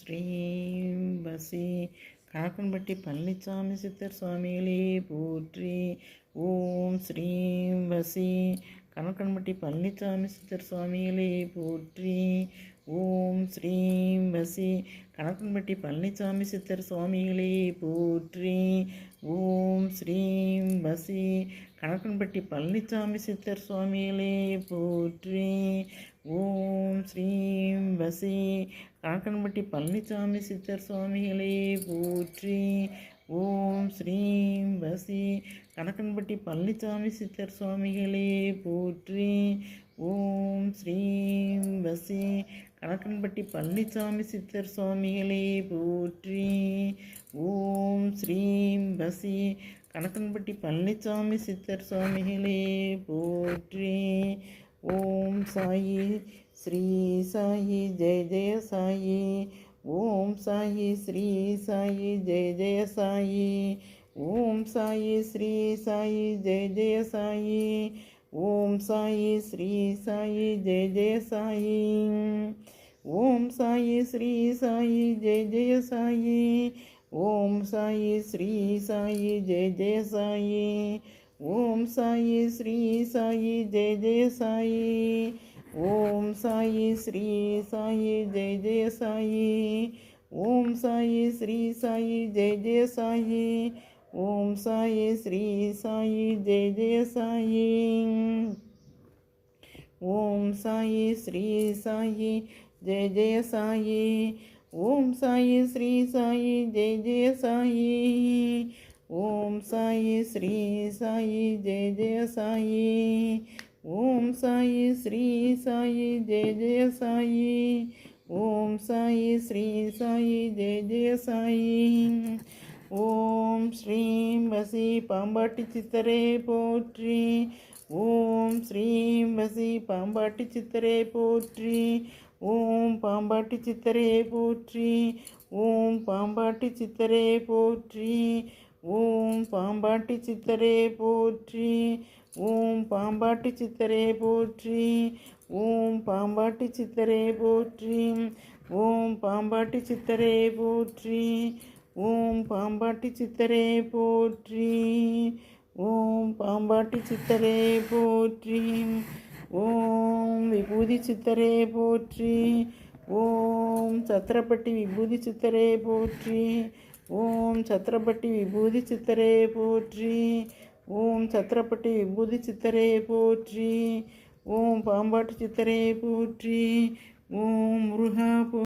ஸ்ரீம் வசி கணக்கன்பட்டி பழனிசாமி சித்தர் சுவாமிகளே போற்றி. ஓம் ஸ்ரீம் வசி கணக்கன்பட்டி பழனிசாமி சித்தர் சுவாமிகளே போற்றி. ஓம் ஸ்ரீம் வசி கணக்கன்பட்டி பழனிசாமி சித்தர் சுவாமிகளே போற்றி. ஓம் ஸ்ரீம் வசி கணக்கன்பட்டி பழனிசாமி சித்தர் சுவாமிகளே போற்றி. ஓம் ஸ்ரீம் வசி கணக்கன்பட்டி பழனிசாமி சித்தர் சுவாமிகளே போற்றி. ஓம் ஸ்ரீம் வசி கணக்கன்பட்டி பழனிசாமி சித்தர் சுவாமிகளே போற்றி. ஓம் ஸ்ரீம் வசி கணக்கன்பட்டி பழனிசாமி சித்தர் சுவாமிகளே போற்றி. ஓம் ஸ்ரீம் வசி கணக்கன்பட்டி பழனிசாமி சித்தர் சுவாமிகளே போற்றி. ஓம் சாயி ஸ்ரீ சாயி ஜெய ஜெய சாயி. ஓம் சாயி ஸ்ரீ சாயி ஜெய ஜெய சாயி. ஓம் சாயி ஸ்ரீ சாயி ஜெய ஜெய சாயி. ஓம் சாயி ஸ்ரீ சாயி ஜெய ஜெய சாயி. ஓம் சாயி ஸ்ரீ சாயி ஜெய ஜெய சாயி. ஓம் சாயி ஸ்ரீ சாயி ஜெய ஜெய சாயி. ஓம் சாயி ஸ்ரீ சாயி ஜெய ஜெய சாயி. ஓம் சாயி ஸ்ரீ சாயி ஜெய ஜெய சாயி. ஓம் சாயி ஸ்ரீ சாயி ஜெய ஜெய சாயி. ஓம் சாயி ஸ்ரீ சாயி ஜெய ஜெய சாயி. ஓம் சாயி ஸ்ரீ சாயி ஜெய ஜெய சாயி. ஓம் சாயி ஸ்ரீ சாயி ஜெய ஜெய சாயி. ஓம் சாயி ஸ்ரீ சாயி ஜெய ஜெய சாயி. ஓம் சாயி ஸ்ரீ சாயி ஜெய ஜெய சாயி. ஓம் சாயி ஸ்ரீ சாயி ஜெய ஜெய சாயி. ஓம் ஸ்ரீம் வசி பாம்பாட்டி சித்தரே போற்றி. ஓம் ஸ்ரீம் வசி பாம்பாட்டி சித்தரே போற்றி. ஓம் பாம்பாட்டி சித்தரே போற்றி. ஓம் பாம்பாட்டி சித்தரே போற்றி. ஓம் பாம்பாட்டி சித்தரே போற்றி. ஓம் பாம்பாட்டி சித்தரே போற்றி. ஓம் பாம்பாட்டி சித்தரே போற்றி. ஓம் பாம்பாட்டி சித்தரே போற்றி. ஓம் பாம்பாட்டி சித்தரே போற்றி. ஓம் பாம்பாட்டி சித்தரே போற்றி. ஓம் விபூதி சித்தரே போற்றி. ஓம் சத்திரப்பட்டி விபூதி சித்தரே போற்றி. ஓம் சத்திரப்பட்டி விபூதி சித்தரே போற்றி. ஓம் சத்திரப்பட்டி விபூதி சித்தரே போற்றி. ஓம் பாம்பாட்டி சித்தரே போற்றி. ஓம் முருகா